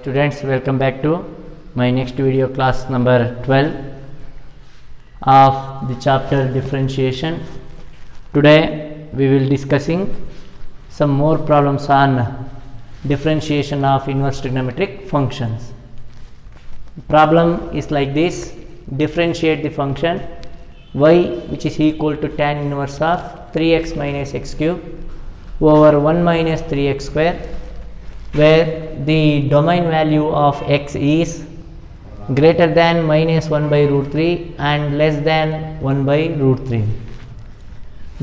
students, welcome back to my next video, class number 12 of the chapter differentiation. Today we will discussing some more problems on differentiation of inverse trigonometric functions. Problem is like this: differentiate the function y which is equal to tan inverse of 3x minus x cube over 1 minus 3x square, where the domain value of x is greater than minus 1 by root 3 and less than 1 by root 3.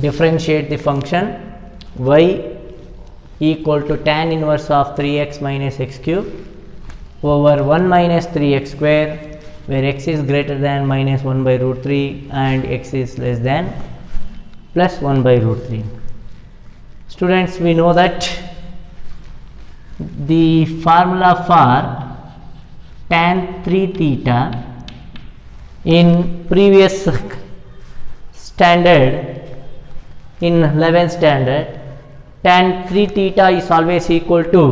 Differentiate the function y equal to tan inverse of 3x minus x cube over 1 minus 3x square, where x is greater than minus 1 by root 3 and x is less than plus 1 by root 3. Students, we know that the formula for tan 3 theta in previous standard, in 11th standard, tan 3 theta is always equal to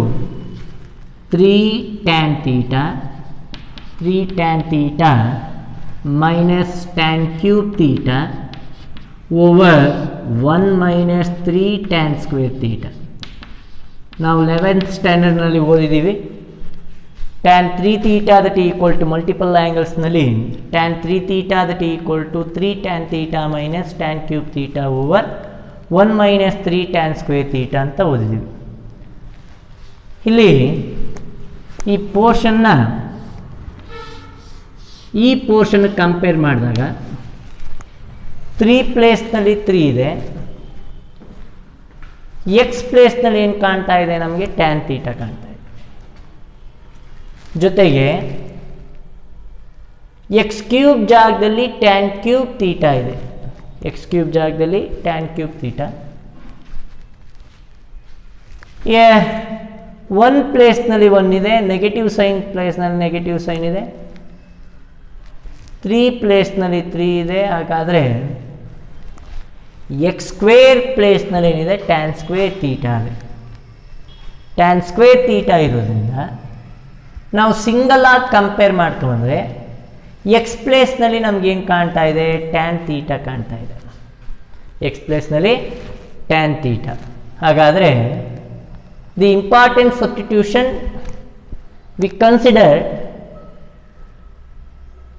3 tan theta minus tan cube theta over 1 minus 3 tan square theta. Now 11th standard nalli ಓದಿದೀವಿ tan 3 theta that is equal to multiple angles nalli tan 3 theta that is equal to 3 tan theta minus tan cube theta over 1 minus 3 tan square theta ಅಂತ ಓದಿದೀವಿ. ಇಲ್ಲಿ ಈ ಪೋರ್ಷನ್ನ ಈ portion compare ಮಾಡಿದಾಗ 3 ಪ್ಲೇಸ್ನಲ್ಲಿ 3 ಇದೆ, X ಪ್ಲೇಸ್ನಲ್ಲಿ ಏನು ಕಾಣ್ತಾ ಇದೆ, ನಮಗೆ ಟ್ಯಾನ್ ತೀಟಾ ಕಾಣ್ತಾ ಇದೆ. ಜೊತೆಗೆ ಎಕ್ಸ್ ಕ್ಯೂಬ್ ಜಾಗದಲ್ಲಿ ಟ್ಯಾನ್ ಕ್ಯೂಬ್ ತೀಟಾ ಇದೆ, ಎಕ್ಸ್ ಕ್ಯೂಬ್ ಜಾಗದಲ್ಲಿ ಟ್ಯಾನ್ ಕ್ಯೂಬ್ ತೀಟಾ. ಒನ್ ಪ್ಲೇಸ್ನಲ್ಲಿ 1 ಇದೆ, ನೆಗೆಟಿವ್ ಸೈನ್ ಪ್ಲೇಸ್ನಲ್ಲಿ ನೆಗೆಟಿವ್ ಸೈನ್ ಇದೆ, 3 ಪ್ಲೇಸ್ನಲ್ಲಿ 3 ಇದೆ. ಹಾಗಾದರೆ ಎಕ್ಸ್ ಸ್ಕ್ವೇರ್ ಪ್ಲೇಸ್ನಲ್ಲಿ ಏನಿದೆ, ಟ್ಯಾನ್ ಸ್ಕ್ವೇರ್ ತೀಟಾ ಇದೆ. ಟ್ಯಾನ್ ಸ್ಕ್ವೇರ್ ತೀಟಾ ಇರೋದ್ರಿಂದ ನಾವು ಸಿಂಗಲ್ ಆಗಿ ಕಂಪೇರ್ ಮಾಡ್ಕೊಂಡ್ರೆ ಎಕ್ಸ್ ಪ್ಲೇಸ್ನಲ್ಲಿ ನಮಗೇನು ಕಾಣ್ತಾ ಇದೆ, ಟ್ಯಾನ್ ತೀಟಾ ಕಾಣ್ತಾ ಇದೆ, ಎಕ್ಸ್ ಪ್ಲೇಸ್ನಲ್ಲಿ ಟ್ಯಾನ್ ತೀಟಾ. ಹಾಗಾದರೆ the important substitution we consider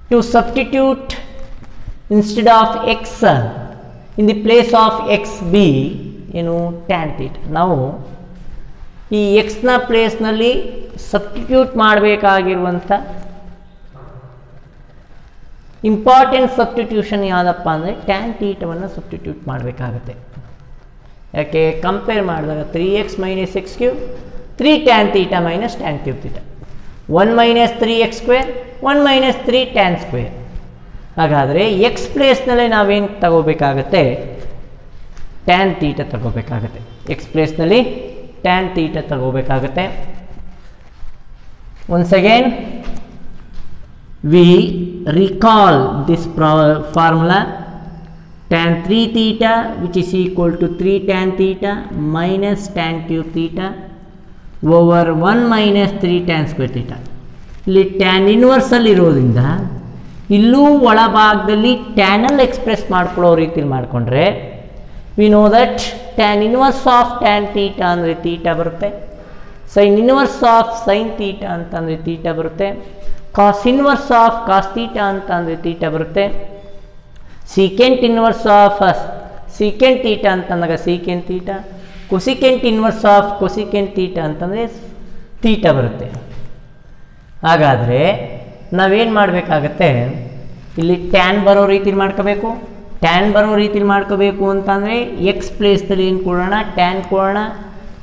to substitute instead of x in the place of xb tan theta. ನಾವು ಈ x ನ ಪ್ಲೇಸ್ ನಲ್ಲಿ ಸಬ್ಸ್ಟಿಟ್ಯೂಟ್ ಮಾಡಬೇಕಾಗಿರುವಂತ ಇಂಪಾರ್ಟೆಂಟ್ ಸಬ್ಸ್ಟಿಟ್ಯೂಷನ್ ಯಾವುದಪ್ಪ ಅಂದರೆ tan ಥೀಟಾವನ್ನು ಸಬ್ಸ್ಟಿಟ್ಯೂಟ್ ಮಾಡಬೇಕಾಗುತ್ತೆ. ಯಾಕೆ ಕಂಪೇರ್ ಮಾಡಿದಾಗ 3x minus x cube 3 tan theta minus tan cube theta, 1 minus 3x square 1 minus 3 tan square. ಹಾಗಾದರೆ ಎಕ್ಸ್ ಪ್ಲೇಸ್ನಲ್ಲಿ ನಾವೇನು ತಗೋಬೇಕಾಗತ್ತೆ, ಟ್ಯಾನ್ ತೀಟಾ ತಗೋಬೇಕಾಗತ್ತೆ. ಎಕ್ಸ್ ಪ್ಲೇಸ್ನಲ್ಲಿ ಟ್ಯಾನ್ ತೀಟಾ ತಗೋಬೇಕಾಗತ್ತೆ. Once again we recall this formula tan 3 theta which is equal to 3 tan theta minus tan cube theta over 1 minus 3 tan square theta. ಇಲ್ಲಿ tan ಇನ್ವರ್ಸಲ್ಲಿ ಇರೋದ್ರಿಂದ ಇಲ್ಲೂ ಒಳಭಾಗದಲ್ಲಿ ಟ್ಯಾನಲ್ಲಿ ಎಕ್ಸ್ಪ್ರೆಸ್ ಮಾಡ್ಕೊಳ್ಳೋ ರೀತಿಲಿ ಮಾಡಿಕೊಂಡ್ರೆ we know that tan inverse of tan theta ಅಂದರೆ theta ಬರುತ್ತೆ, sine inverse of sine theta ಅಂತಂದರೆ ತೀಟಾ ಬರುತ್ತೆ, cos inverse of cos theta ಅಂತಂದರೆ ತೀಟಾ ಬರುತ್ತೆ, secant inverse of secant theta ಅಂತಂದಾಗ secant theta, cosecant inverse of cosecant theta ಅಂತಂದರೆ theta ಬರುತ್ತೆ. ಹಾಗಾದರೆ ನಾವೇನು ಮಾಡಬೇಕಾಗತ್ತೆ, ಇಲ್ಲಿ ಟ್ಯಾನ್ ಬರೋ ರೀತಿಲಿ ಮಾಡ್ಕೋಬೇಕು. ಟ್ಯಾನ್ ಬರೋ ರೀತಿಲಿ ಮಾಡ್ಕೋಬೇಕು ಅಂತಂದರೆ ಎಕ್ಸ್ ಪ್ಲೇಸ್ನಲ್ಲಿ ಏನು ಕೊಡೋಣ, ಟ್ಯಾನ್ ಕೊಡೋಣ.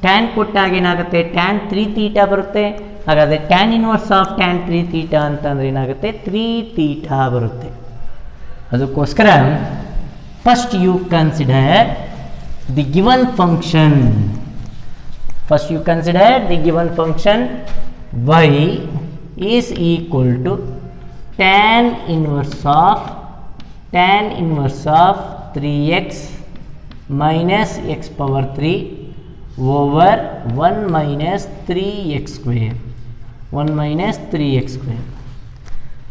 ಟ್ಯಾನ್ ಕೊಟ್ಟಾಗ ಏನಾಗುತ್ತೆ, ಟ್ಯಾನ್ 3 ತೀಟಾ ಬರುತ್ತೆ. ಹಾಗಾದರೆ tan inverse of tan 3 theta ಅಂತಂದರೆ ಏನಾಗುತ್ತೆ, 3 ತೀಟಾ ಬರುತ್ತೆ. ಅದಕ್ಕೋಸ್ಕರ first you consider the given function. First you consider the given function y is equal to tan inverse of 3x minus x power 3 over 1 minus 3x square. 1 minus 3x square,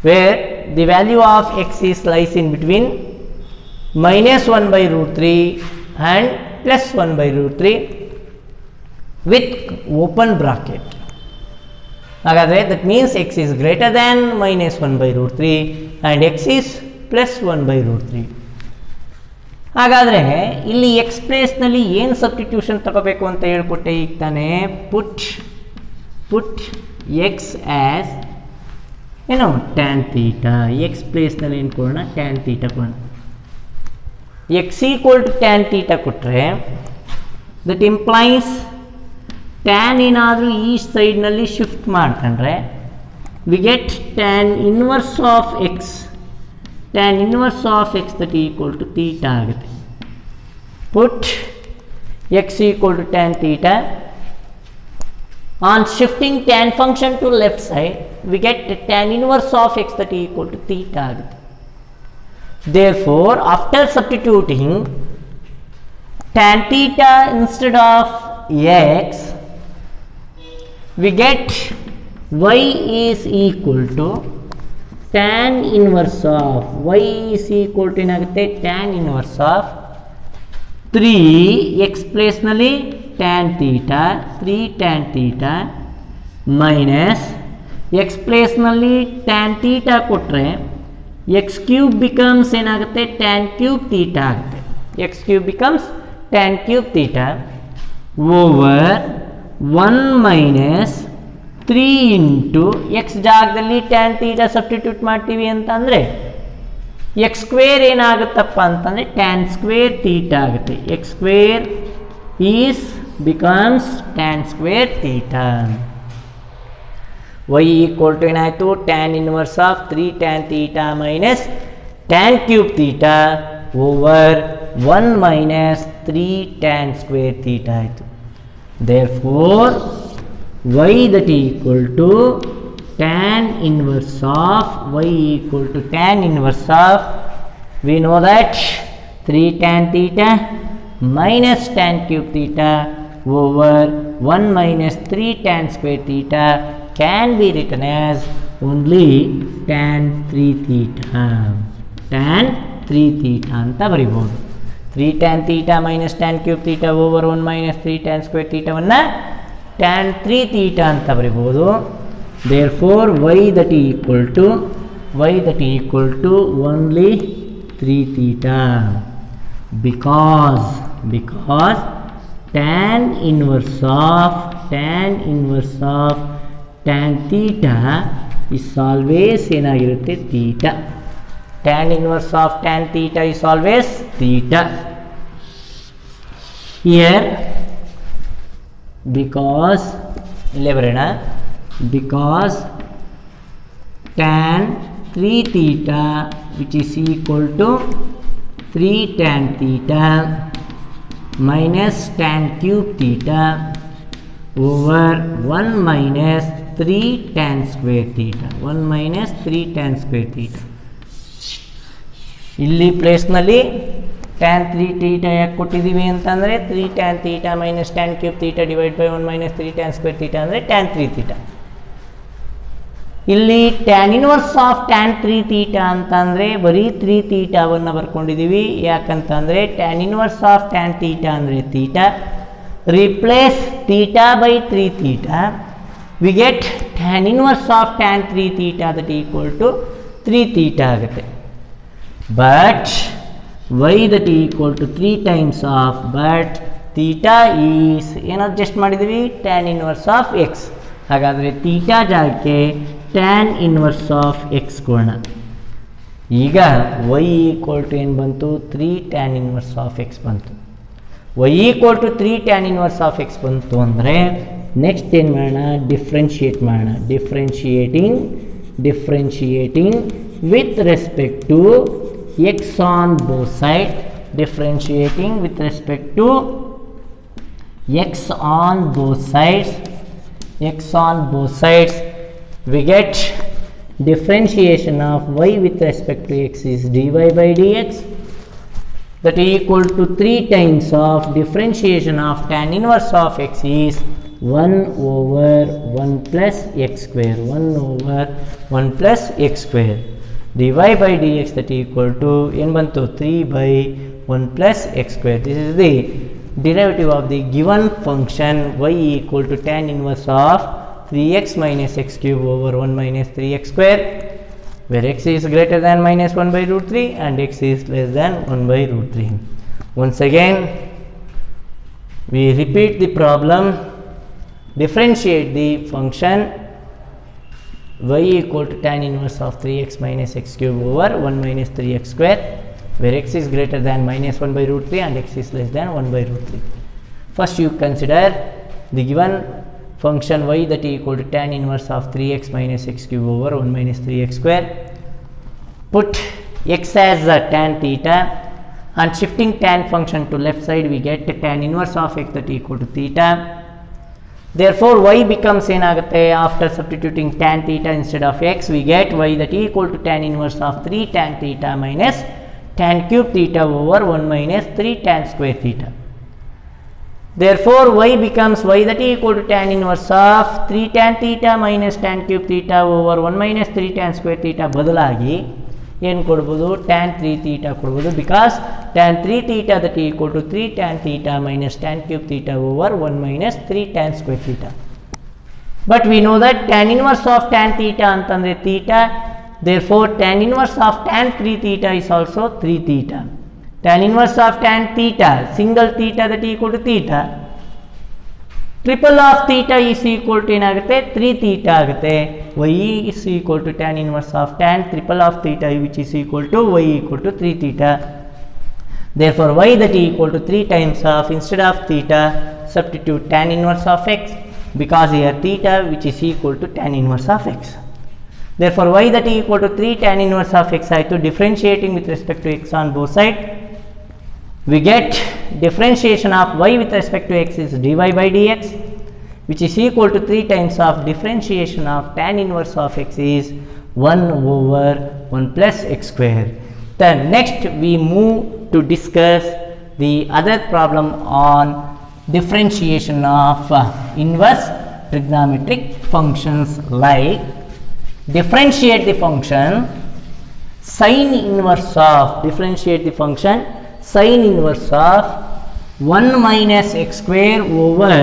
where the value of x is lies in between minus 1 by root 3 and plus 1 by root 3 with open bracket. Hagadre that means x is greater than minus 1 by root 3 and x is plus 1 by root 3. ಹಾಗಾದರೆ ಇಲ್ಲಿ X ಪ್ಲೇಸ್ನಲ್ಲಿ ಏನು substitution ತಗೋಬೇಕು ಅಂತ ಹೇಳ್ಕೊಟ್ಟೆ ಈಗ ತಾನೇ. Put x as ಏನು ಟ್ಯಾನ್ ತೀಟಾ. ಎಕ್ಸ್ ಪ್ಲೇಸ್ನಲ್ಲಿ ಏನು ಕೊಡೋಣ, ಟ್ಯಾನ್ ತೀಟಾ ಕೊಡೋಣ. X equal to tan theta ಕೊಟ್ಟರೆ ದಟ್ ಇಂಪ್ಲೈಸ್ ಟ್ಯಾನ್ ಏನಾದರೂ ಈ ಸೈಡ್ನಲ್ಲಿ ಶಿಫ್ಟ್ ಮಾಡ್ಕೊಂಡ್ರೆ we get tan inverse of x. tan inverse of x that equal to theta ಆಗುತ್ತೆ. Put x equal to tan theta. On shifting tan function to left side, we get tan inverse of x that equal to theta ಆಗುತ್ತೆ. Therefore, after substituting tan theta instead of x, we get y is equal to tan inverse of y is equal to ಏನಾಗುತ್ತೆ, tan inverse of 3 x place ನಲ್ಲಿ tan theta 3 tan theta minus x place ನಲ್ಲಿ tan theta ಕೊಟ್ರೆ x cube becomes ಏನಾಗುತ್ತೆ, tan cube theta ಆಗುತ್ತೆ. x cube becomes tan cube theta over 1 minus 3 into x ಜಾಗದಲ್ಲಿ tan theta substitute ಮಾಡ್ತೀವಿ ಅಂತಂದರೆ x square ಏನಾಗುತ್ತಪ್ಪ ಅಂತಂದರೆ ಟ್ಯಾನ್ ಸ್ಕ್ವೇರ್ ತೀಟಾ ಆಗುತ್ತೆ. X square is becomes tan square theta. Y equal to ಏನಾಯಿತು, tan inverse of 3 tan theta minus tan cube theta over 1 minus 3 tan square theta ಆಯಿತು. Therefore y that equal to tan inverse of y equal to tan inverse of, we know that 3 tan theta minus tan cube theta over 1 minus 3 tan square theta can be written as only tan 3 theta. tan 3 theta ಅಂತ ಬರಿಬಹುದು. 3 tan theta minus tan cube theta over 1 minus 3 tan square theta ವನ್ನ tan 3 theta ಅಂತ ಬರಿಬಹುದು. Therefore y that equal to only 3 theta because tan inverse of tan theta is always ಏನಾಗಿರುತ್ತೆ, theta. tan inverse of tan theta is always theta. Here because tan 3 theta which is equal to 3 tan theta minus tan cube theta over 1 minus 3 tan square theta. 1 minus 3 tan square theta. ಇಲ್ಲಿ ಪ್ಲೇಸ್ನಲ್ಲಿ tan 3 theta ಯಾಕೆ ಕೊಟ್ಟಿದ್ದೀವಿ ಅಂತಂದರೆ 3 tan theta minus tan cube theta divided by 1 minus 3 tan square theta ಅಂದರೆ tan 3 theta. ಇಲ್ಲಿ tan inverse of tan 3 theta ಅಂತಂದರೆ ಬರೀ 3 thetaವನ್ನು ಬರ್ಕೊಂಡಿದ್ದೀವಿ. ಯಾಕಂತಂದರೆ tan inverse of tan theta ಅಂದರೆ theta, replace theta by 3 theta, we get tan inverse of tan 3 theta that equal to 3 theta ಆಗುತ್ತೆ. But y that equal to 3 times of, but theta is ಏನು adjust ಮಾಡಿದ್ದೀವಿ, tan inverse of x. ಹಾಗಾದರೆ theta ಜಾಗಕ್ಕೆ tan inverse of x ಕೊಡೋಣ. ಈಗ y equal to ಏನು ಬಂತು, 3 tan inverse of x ಬಂತು. y equal to 3 tan inverse of x ಬಂತು ಅಂದರೆ ನೆಕ್ಸ್ಟ್ ಏನು ಮಾಡೋಣ, ಡಿಫ್ರೆನ್ಷಿಯೇಟ್ ಮಾಡೋಣ. Differentiating with respect to x on both sides, differentiating with respect to x on both sides, we get differentiation of y with respect to x is dy by dx that is equal to 3 times of differentiation of tan inverse of x is 1 over 1 plus x square, 1 over 1 plus x square, dy by dx that equal to n bantu 3 by 1 plus x square. This is the derivative of the given function y equal to tan inverse of 3x minus x cube over 1 minus 3x square, where x is greater than minus 1 by root 3 and x is less than 1 by root 3. Once again, we repeat the problem. Differentiate the function y equal to tan inverse of 3x minus x cube over 1 minus 3x square, where x is greater than minus 1 by root 3 and x is less than 1 by root 3. First you consider the given function y that equal to tan inverse of 3x minus x cube over 1 minus 3x square. Put x as tan theta, and shifting tan function to left side we get tan inverse of x that equal to theta. Therefore y becomes enagutte, after substituting tan theta instead of x we get y that equal to tan inverse of 3 tan theta minus tan cube theta over 1 minus 3 tan square theta. Therefore y becomes y that equal to tan inverse of 3 tan theta minus tan cube theta over 1 minus 3 tan square theta ಬದಲಾಗಿ ಏನು ಕೊಡಬಹುದು, tan 3 theta ಕೊಡಬಹುದು, because tan 3 theta that equal to 3 tan theta minus tan cube theta over 1 minus 3 tan square theta. But we know that tan inverse of tan theta ಅಂತಂದ್ರೆ theta, therefore tan inverse of tan 3 theta is also 3 theta. Tan inverse of tan theta, single theta that equal to theta, triple of theta is equal to ಏನಾಗುತ್ತೆ 3 theta ಆಗುತ್ತೆ. y is equal to tan inverse of tan triple of theta, which is equal to y equal to 3 theta. Therefore y that equal to 3 times of, instead of theta substitute tan inverse of x, because here theta which is equal to tan inverse of x. Therefore y that equal to 3 tan inverse of x, I to differentiating with respect to x on both sides, we get differentiation of y with respect to x is dy by dx, which is equal to 3 times of differentiation of tan inverse of x is 1 over 1 plus x square. Then next we move to discuss the other problem on differentiation of inverse trigonometric functions, like differentiate the function sin inverse of, differentiate the function sin inverse of 1 minus x square over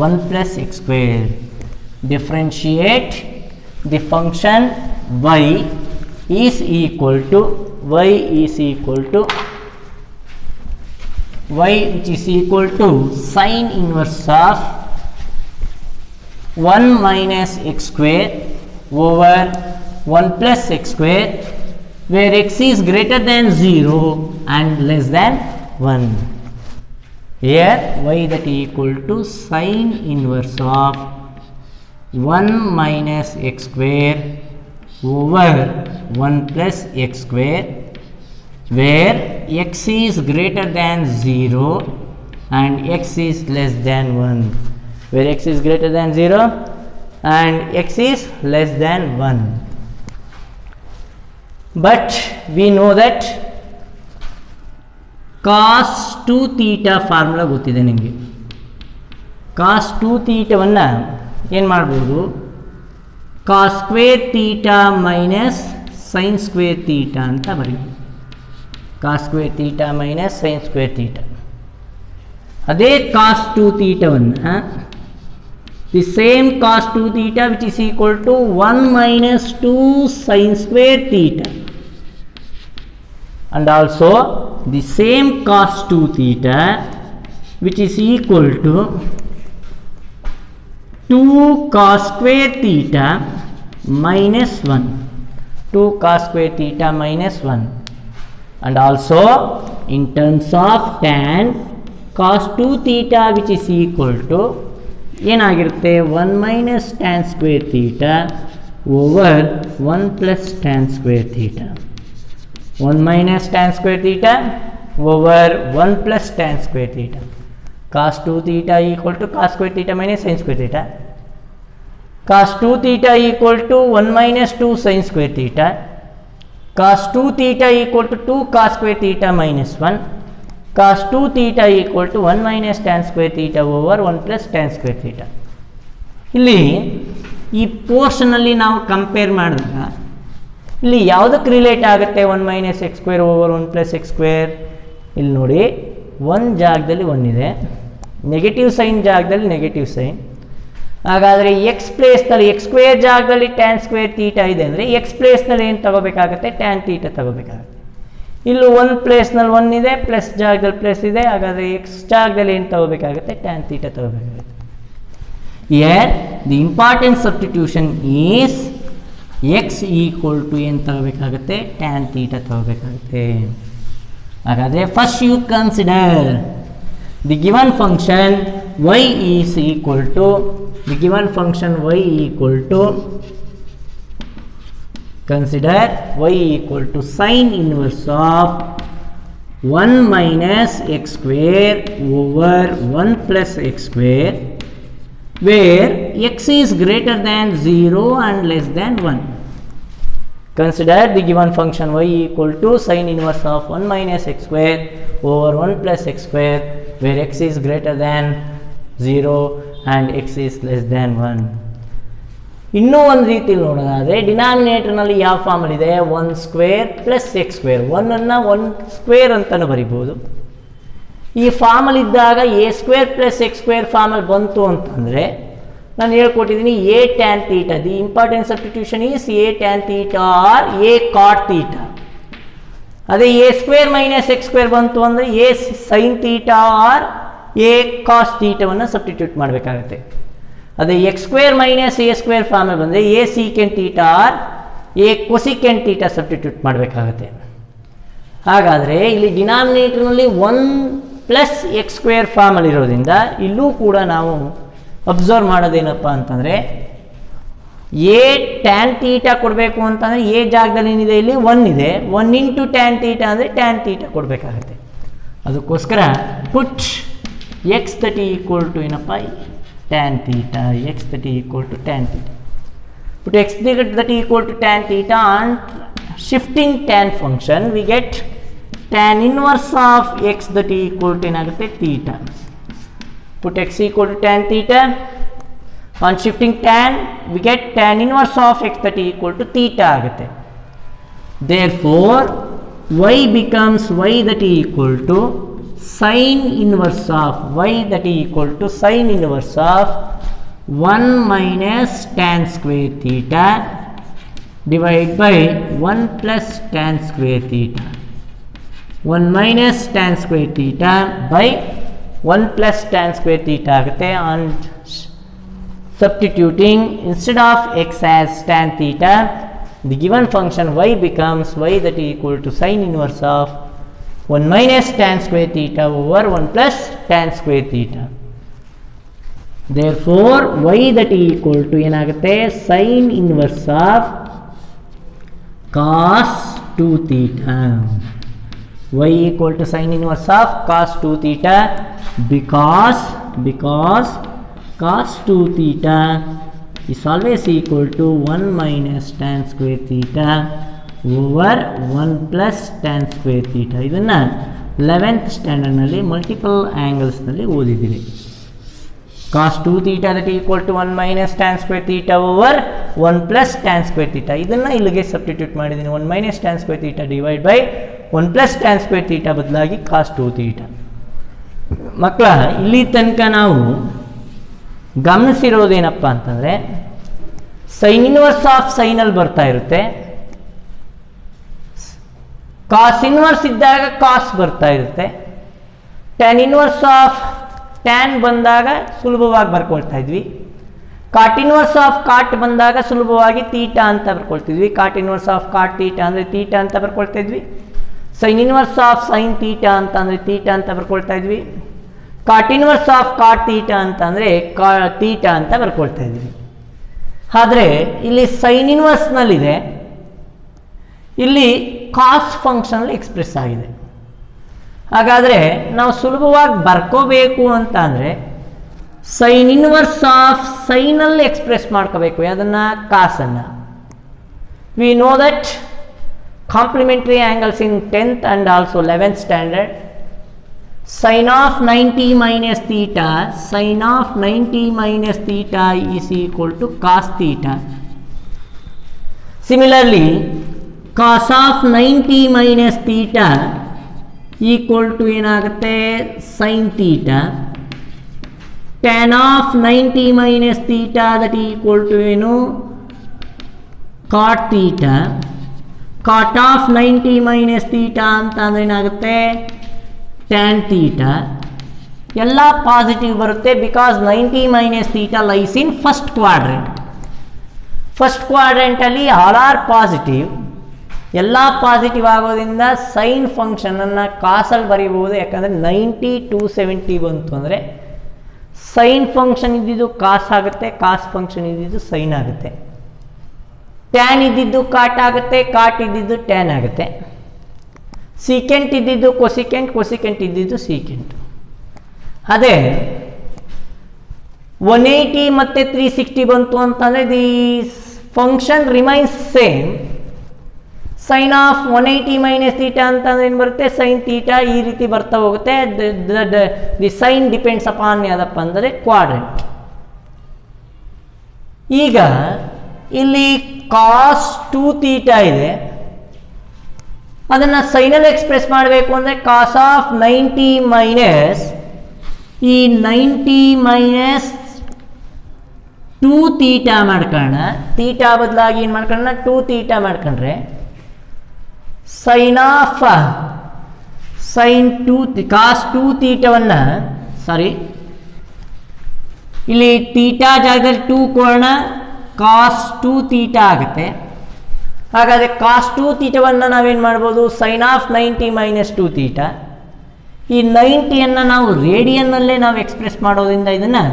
1 plus x square. Differentiate the function y is equal to y which is equal to sin inverse of 1 minus x square over 1 plus x square, where x is greater than 0 and less than 1. Here y that equal to sin inverse of 1 minus x square over 1 plus x square, where x is greater than 0 and x is less than 1, where x is greater than 0 and x is less than 1. But we know that cos 2 theta formula ಗೊತ್ತಿದೆ ನಿಮಗೆ. cos 2 ಥೀಟಾವನ್ನು ಏನು ಮಾಡ್ಬೋದು, cos square theta minus sine square theta ಅಂತ ಬರೀಬೋದು. cos square theta minus sine square theta. ಅದೇ cos 2 ಥೀಟಾವನ್ನು the same cos 2 theta which is equal to 1 minus 2 sin square theta, and also the same cos 2 theta which is equal to 2 cos square theta minus 1, 2 cos square theta minus 1, and also in terms of tan cos 2 theta which is equal to ಏನಾಗಿರುತ್ತೆ 1 minus tan square theta over 1 plus tan square theta, 1 minus tan square theta over 1 plus tan square theta. cos 2 theta equal to cos square theta minus sin square theta. cos 2 theta equal to 1 minus 2 sin square theta. cos 2 theta equal to 2 cos square theta minus 1. cos 2 theta equal to 1 minus tan square theta over 1 plus tan square theta. ಇಲ್ಲಿ ಈ ಪೋರ್ಷನಲ್ಲಿ ನಾವು compare ಮಾಡಿದಾಗ ಇಲ್ಲಿ ಯಾವುದಕ್ಕೆ relate ಆಗುತ್ತೆ 1 minus x square over 1 plus x square? ಇಲ್ಲಿ ನೋಡಿ, ಒಂದು ಜಾಗದಲ್ಲಿ 1 ಇದೆ, ನೆಗೆಟಿವ್ ಸೈನ್ ಜಾಗದಲ್ಲಿ ನೆಗೆಟಿವ್ ಸೈನ್. ಹಾಗಾದರೆ ಎಕ್ಸ್ ಪ್ಲೇಸ್ನಲ್ಲಿ ಎಕ್ಸ್ ಸ್ಕ್ವೇರ್ ಜಾಗದಲ್ಲಿ ಟ್ಯಾನ್ ಸ್ಕ್ವೇರ್ ತೀಟಾ ಇದೆ ಅಂದರೆ ಎಕ್ಸ್ ಪ್ಲೇಸ್ನಲ್ಲಿ ಏನು ತಗೋಬೇಕಾಗುತ್ತೆ? Tan theta ತಗೋಬೇಕಾಗುತ್ತೆ. ಇಲ್ಲೂ 1 ಪ್ಲೇಸ್ನಲ್ಲಿ 1 ಇದೆ, ಪ್ಲಸ್ ಜಾಗದಲ್ಲಿ ಪ್ಲಸ್ ಇದೆ, ಹಾಗಾದರೆ ಎಕ್ಸ್ ಜಾಗದಲ್ಲಿ ಏನು ತಗೋಬೇಕಾಗುತ್ತೆ? ಟ್ಯಾನ್ ತೀಟಾ ತಗೋಬೇಕಾಗುತ್ತೆ. Here the important substitution is x equal to ಏನು ತಗೋಬೇಕಾಗುತ್ತೆ? ಟ್ಯಾನ್ ತೀಟಾ ತಗೋಬೇಕಾಗುತ್ತೆ. ಹಾಗಾದರೆ first you consider the given function y is equal to consider y equal to sin inverse of 1 minus x square over 1 plus x square where x is greater than 0 and less than 1. Consider the given function y equal to sin inverse of 1 minus x square over 1 plus x square where x is greater than 0 and x is less than 1. ಇನ್ನೂ ಒಂದು ರೀತಿಯಲ್ಲಿ ನೋಡೋದಾದರೆ ಡಿನಾಮಿನೇಟರ್ನಲ್ಲಿ ಯಾವ ಫಾರ್ಮಲ್ಲಿದೆ? 1 square plus x square, 1 square ಅಂತಲೂ ಬರಿಬೋದು. ಈ ಫಾರ್ಮಲ್ಲಿದ್ದಾಗ a square plus x square ಫಾರ್ಮಲ್ಲಿ ಬಂತು ಅಂತಂದರೆ ನಾನು ಹೇಳ್ಕೊಟ್ಟಿದ್ದೀನಿ a tan theta. The important substitution is a tan theta or a cot theta. ಅದೇ a square minus x square ಬಂತು ಅಂದರೆ a sine theta or a cos ತೀಟವನ್ನು ಸಬ್ಸ್ಟಿಟ್ಯೂಟ್ ಮಾಡಬೇಕಾಗುತ್ತೆ. ಅದೇ x square minus a square ಫಾರ್ಮಲ್ಲಿ ಬಂದರೆ a secant theta or A cosecant theta substitute ಮಾಡಬೇಕಾಗುತ್ತೆ. ಹಾಗಾದರೆ ಇಲ್ಲಿ ಡಿನಾಮಿನೇಟರ್ನಲ್ಲಿ 1 ಪ್ಲಸ್ ಎಕ್ಸ್ ಸ್ಕ್ವೇರ್ ಫಾರ್ಮಲ್ಲಿರೋದ್ರಿಂದ ಇಲ್ಲೂ ಕೂಡ ನಾವು ಅಬ್ಸರ್ವ್ ಮಾಡೋದೇನಪ್ಪ ಅಂತಂದರೆ ಎ ಟ್ಯಾನ್ ತೀಟಾ ಕೊಡಬೇಕು ಅಂತಂದರೆ ಎ ಜಾಗದಲ್ಲಿ ಏನಿದೆ? ಇಲ್ಲಿ 1 ಇದೆ, 1 ಇಂಟು ಟ್ಯಾನ್ ತೀಟಾ ಅಂದರೆ ಟ್ಯಾನ್ ತೀಟಾ ಕೊಡಬೇಕಾಗತ್ತೆ. ಅದಕ್ಕೋಸ್ಕರ put x that equal to ಏನಪ್ಪ? Tan theta. X that equal to tan theta. Put x that equal to tan theta and shifting tan function we get tan inverse of x that equal to ಏನಾಗುತ್ತೆ? theta. Put x equal to tan theta. On shifting tan we get tan inverse of x that equal to theta ಆಗುತ್ತೆ. Therefore y becomes y that equal to sin inverse of 1 minus tan square theta divided by 1 plus tan square theta. 1 minus tan square theta by 1 plus tan square theta ಆಗುತ್ತೆ. and substituting instead of x as tan theta, the given function y becomes y that equal to sin inverse of 1 minus tan square theta over 1 plus tan square theta. Therefore y that equal to ಏನಾಗುತ್ತೆ? sin inverse of cos 2 theta. y equal to sin inverse of cos 2 theta because cos 2 theta is always equal to 1 minus tan square theta over 1 plus tan square theta. ಇದನ್ನು 11th ಸ್ಟ್ಯಾಂಡರ್ಡ್ನಲ್ಲಿ multiple ಆ್ಯಂಗಲ್ಸ್ನಲ್ಲಿ ಓದಿದ್ದೀರಿ. cos 2 theta that equal to 1 minus tan square theta over 1 plus tan square theta. ಇದನ್ನು ಇಲ್ಲಿಗೆ substitute ಮಾಡಿದ್ದೀನಿ. 1 minus tan square theta divided by 1 plus tan square theta ಬದಲಾಗಿ cos 2 theta. ಮಕ್ಕಳ, ಇಲ್ಲಿ ತನಕ ನಾವು ಗಮನಿಸಿರೋದೇನಪ್ಪ ಅಂತಂದರೆ ಸೈನ್ ಇನ್ವರ್ಸ್ ಆಫ್ ಸೈನಲ್ಲಿ ಬರ್ತಾ ಇರುತ್ತೆ, ಕಾಸ್ ಇನ್ವರ್ಸ್ ಇದ್ದಾಗ ಕಾಸ್ ಬರ್ತಾ ಇರುತ್ತೆ, ಟ್ಯಾನ್ ಇನ್ವರ್ಸ್ ಆಫ್ ಟ್ಯಾನ್ ಬಂದಾಗ ಸುಲಭವಾಗಿ ಬರ್ಕೊಳ್ತಾ ಇದ್ವಿ, ಕಾಟ್ ಇನ್ವರ್ಸ್ ಆಫ್ ಕಾಟ್ ಬಂದಾಗ ಸುಲಭವಾಗಿ ತೀಟಾ ಅಂತ ಬರ್ಕೊಳ್ತಿದ್ವಿ, cot inverse of cot theta ಅಂದರೆ ತೀಟಾ ಅಂತ ಬರ್ಕೊಳ್ತಾ ಇದ್ವಿ, sine inverse of sine theta ಅಂತ ಅಂದರೆ ತೀಟಾ ಅಂತ ಬರ್ಕೊಳ್ತಾ ಇದ್ವಿ, cot inverse of cot theta ಅಂತ ಅಂದರೆ ತೀಟಾ ಅಂತ ಬರ್ಕೊಳ್ತಾ ಇದ್ವಿ. ಆದರೆ ಇಲ್ಲಿ ಸೈನ್ ಇನ್ವರ್ಸ್ನಲ್ಲಿದೆ, ಇಲ್ಲಿ ಕಾಸ್ ಫಂಕ್ಷನಲ್ಲಿ ಎಕ್ಸ್ಪ್ರೆಸ್ ಆಗಿದೆ. ಹಾಗಾದರೆ ನಾವು ಸುಲಭವಾಗಿ ಬರ್ಕೋಬೇಕು ಅಂತ ಅಂದರೆ ಸೈನ್ ಇನ್ವರ್ಸ್ ಆಫ್ ಸೈನಲ್ಲಿ ಎಕ್ಸ್ಪ್ರೆಸ್ ಮಾಡ್ಕೋಬೇಕು. ಅದನ್ನು ಕಾಸನ್ನು V know that complementary angles in 10th and also 11th standard sin of 90 minus theta, sin of 90 minus theta is equal to cos theta. Similarly, cos of 90 minus theta equal to ಏನಾಗುತ್ತೆ sin theta. Tan of 90 minus theta that equal to ಏನು cot theta. Cot of 90 minus theta ಅಂತ ಅಂದ್ರೆ ಏನಾಗುತ್ತೆ tan theta. ಎಲ್ಲ positive ಬರುತ್ತೆ because 90 minus theta lies in first quadrant. First ಕ್ವಾಡ್ರೆಂಟಲ್ಲಿ all are positive, ಎಲ್ಲ positive ಆಗೋದ್ರಿಂದ ಸೈನ್ ಫಂಕ್ಷನನ್ನು ಕಾಸಲ್ಲಿ ಬರೀಬಹುದು. ಯಾಕಂದರೆ 90 270 ಬಂತು ಅಂದರೆ ಸೈನ್ ಫಂಕ್ಷನ್ ಇದ್ದಿದ್ದು ಕಾಸ್ ಆಗುತ್ತೆ, ಕಾಸ್ ಫಂಕ್ಷನ್ ಇದ್ದಿದ್ದು ಸೈನ್ ಆಗುತ್ತೆ. ಟ್ಯಾನ್ ಇದ್ದಿದ್ದು ಕಾಟ್ ಆಗುತ್ತೆ, ಕಾಟ್ ಇದ್ದಿದ್ದು ಟ್ಯಾನ್ ಆಗುತ್ತೆ. ಸೀಕೆಂಟ್ ಇದ್ದಿದ್ದು ಕೊಸಿಕೆಂಟ್, ಕೊಸಿಕೆಂಟ್ ಇದ್ದಿದ್ದು ಸೀಕೆಂಟ್. ಅದೇ 180 ಮತ್ತು 360 ಬಂತು ಅಂತಂದರೆ the function remains same. Sine of 180 minus theta ಅಂತಂದ್ರೆ ಏನು ಬರುತ್ತೆ ಸೈನ್ ಥೀಟಾ, ಈ ರೀತಿ ಬರ್ತಾ ಹೋಗುತ್ತೆ. ದಿ ಸೈನ್ ಡಿಪೆಂಡ್ಸ್ ಅಪಾನ್ ಯಾವುದಪ್ಪ ಅಂದರೆ ಕ್ವಾಡ್ರೆಂಟ್. ಈಗ ಇಲ್ಲಿ ಕಾಸ್ 2 ಥೀಟಾ ಇದೆ, ಅದನ್ನು ಸೈನಲ್ಲಿ ಎಕ್ಸ್ಪ್ರೆಸ್ ಮಾಡಬೇಕು ಅಂದರೆ ಕಾಸ್ ಆಫ್ 90 ಮೈನಸ್ ಈ 90 ಮೈನಸ್ 2 ಥೀಟಾ ಮಾಡ್ಕೊಳ್ಳೋಣ. ಥೀಟಾ ಬದಲಾಗಿ ಏನು ಮಾಡ್ಕೊಳ್ಳೋಣ 2 ಥೀಟಾ ಮಾಡ್ಕೊಂಡ್ರೆ ಸೈನ್ ಆಫ್ ಸೈನ್ 2 ಕಾಸ್ 2 ಥೀಟಾವನ್ನು ಸಾರಿ ಇಲ್ಲಿ ಥೀಟಾ ಜಾಗದಲ್ಲಿ 2 ಕೊಡೋಣ, ಕಾಸ್ 2 ಥೀಟಾ ಆಗುತ್ತೆ. ಹಾಗಾದರೆ ಕಾಸ್ 2 ಥೀಟಾವನ್ನು ನಾವೇನು ಮಾಡ್ಬೋದು ಸೈನ್ ಆಫ್ 90 ಮೈನಸ್ 2 ಥೀಟಾ. ಈ 90ಯನ್ನು ನಾವು ರೇಡಿಯನ್ನಲ್ಲೇ ನಾವು ಎಕ್ಸ್ಪ್ರೆಸ್ ಮಾಡೋದ್ರಿಂದ ಇದನ್ನು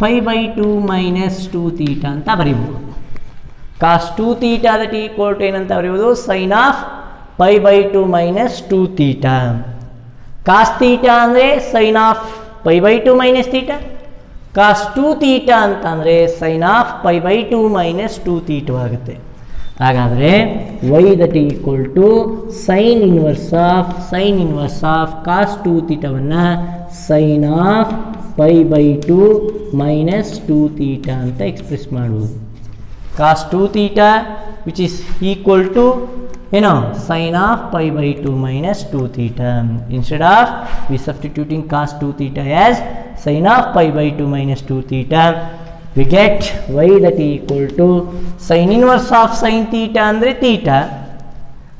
π/2 ಮೈನಸ್ 2 ಥೀಟಾ ಅಂತ ಬರೀಬೋದು. Cos 2 theta that equal to ಏನಂತ ಬರೀಬೋದು sine of π/2 minus 2 theta. Cos theta ಅಂದರೆ sine of π/2 minus theta, cos 2 theta ಅಂತಂದರೆ ಸೈನ್ ಆಫ್ π/2 ಮೈನಸ್ 2 ಥೀಟಾ ಆಗುತ್ತೆ. ಹಾಗಾದರೆ y that equal to sine inverse of cos 2 ಥೀಟಾವನ್ನು sine of π/2 minus 2 theta ಅಂತ express ಮಾಡ್ಬೋದು. Cos 2 theta which is equal to ಏನೋ sine of π/2 minus 2 theta. Instead of we substituting cos 2 theta as sine of π/2 minus 2 theta, we get y that equal to sin inverse of sin theta ಅಂದರೆ theta.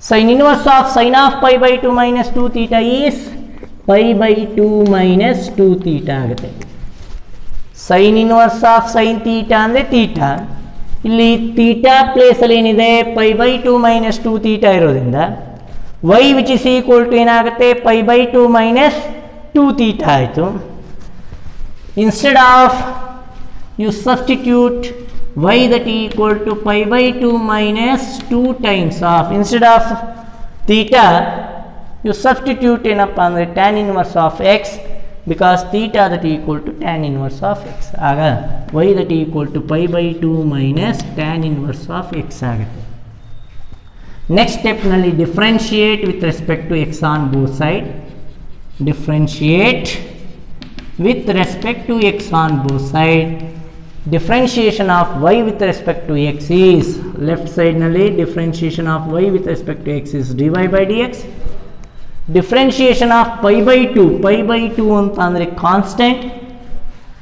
sin inverse of sin of π/2 minus 2 theta is π/2 minus 2 theta ಆಗುತ್ತೆ. sin inverse of sin theta ಅಂದರೆ theta. ಇಲ್ಲಿ theta ಪ್ಲೇಸಲ್ಲಿ ಏನಿದೆ π/2 minus 2 theta ಇರೋದ್ರಿಂದ y which is equal to ಏನಾಗುತ್ತೆ π/2 minus 2 theta ಆಯಿತು. Instead of you substitute y that equal to π/2 minus 2 times of, instead of theta you substitute ಏನಪ್ಪ ಅಂದರೆ tan inverse of x, because theta that equal to tan inverse of x. ಆಗ y that equal to π/2 minus tan inverse of x ಆಗುತ್ತೆ. Next ಸ್ಟೆಪ್ನಲ್ಲಿ differentiate with respect to x on both side. Differentiate with respect to x on both side. Differentiation of y with respect to x is left side nalli differentiation of y with respect to x is dy by dx. Differentiation of π/2 ಅಂತ ಅಂದರೆ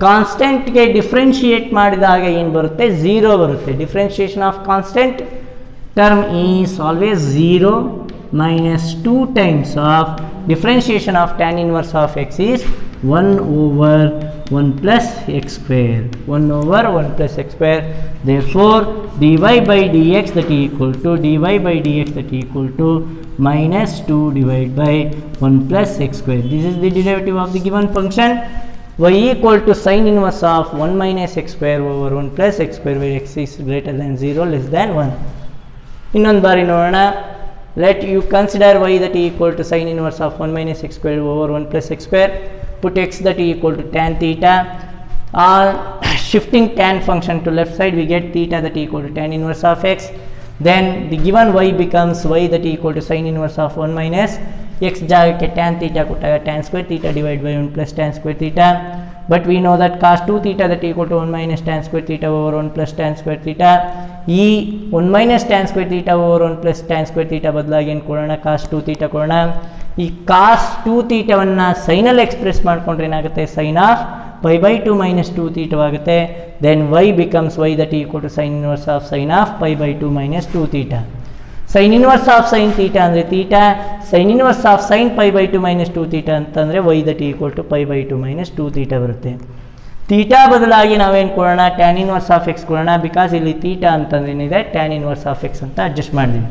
ಕಾನ್ಸ್ಟೆಂಟ್ಗೆ differentiate ಮಾಡಿದಾಗ ಏನು ಬರುತ್ತೆ 0 ಬರುತ್ತೆ. Differentiation of constant term is always 0 minus 2 times of differentiation of tan inverse of x is 1/1 plus x square. 1/1 plus x square. Therefore dy by dx that equal to minus 2 divided by 1 plus x square. This is the derivative of the given function. Y equal to sin inverse of 1 minus x square over 1 plus x square where x is greater than 0 less than 1. ಇನ್ನೊಂದು ಬಾರಿ ನೋಡೋಣ. Let you consider y that equal to sin inverse of 1 minus x square over 1 plus x square. Put x that equal to tan theta. Shifting tan function to left side, we get theta that equal to tan inverse of x. Then the given y becomes y that equal to sin inverse of 1 minus x ಜಾಗಕ್ಕೆ tan theta ಕೊಟ್ಟಾಗ tan square theta divided by 1 plus tan square theta. But we know that cos 2 theta that equal to 1 minus tan square theta over 1 plus tan square theta. ಈ 1 minus tan square theta over 1 plus tan square theta ಬದಲಾಗಿ ಏನು ಕೊಡೋಣ, cos 2 theta ಕೊಡೋಣ. ಈ cos 2 thetaವನ್ನು ಸೈನಲ್ಲಿ express ಮಾಡ್ಕೊಂಡ್ರೆ ಏನಾಗುತ್ತೆ, sin of pi by 2 minus 2 theta ಆಗುತ್ತೆ. Then y becomes y that equal to sin inverse of sin of pi by 2 minus 2 theta. Sin inverse of sin theta ಅಂದರೆ theta, sin inverse of sin pi by 2 minus 2 theta ಅಂತಂದರೆ y that equal to pi by 2 minus 2 theta ಬರುತ್ತೆ. theta ಬದಲಾಗಿ ನಾವೇನು ಕೊಡೋಣ, tan inverse of x ಕೊಡೋಣ. Because ಇಲ್ಲಿ theta ಅಂತಂದ್ರೆ ಏನಿದೆ, tan inverse of x ಅಂತ ಅಡ್ಜಸ್ಟ್ ಮಾಡಿದ್ವಿ.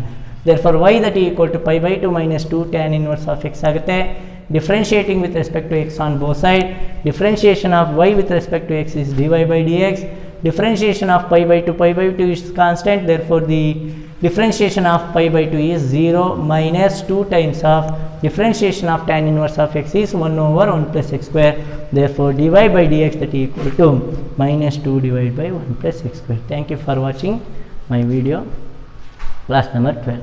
therefore y that equal to pi by 2 minus 2 tan inverse of x ಆಗುತ್ತೆ. differentiating with respect to x on both sides, differentiation of y with respect to x is dy by dx. differentiation of pi by 2 is constant, therefore the differentiation of pi by 2 is 0 minus 2 times of differentiation of tan inverse of x is 1 over 1 plus x square. Therefore dy by dx that equal to minus 2 divided by 1 plus x square. Thank you for watching my video class number 12.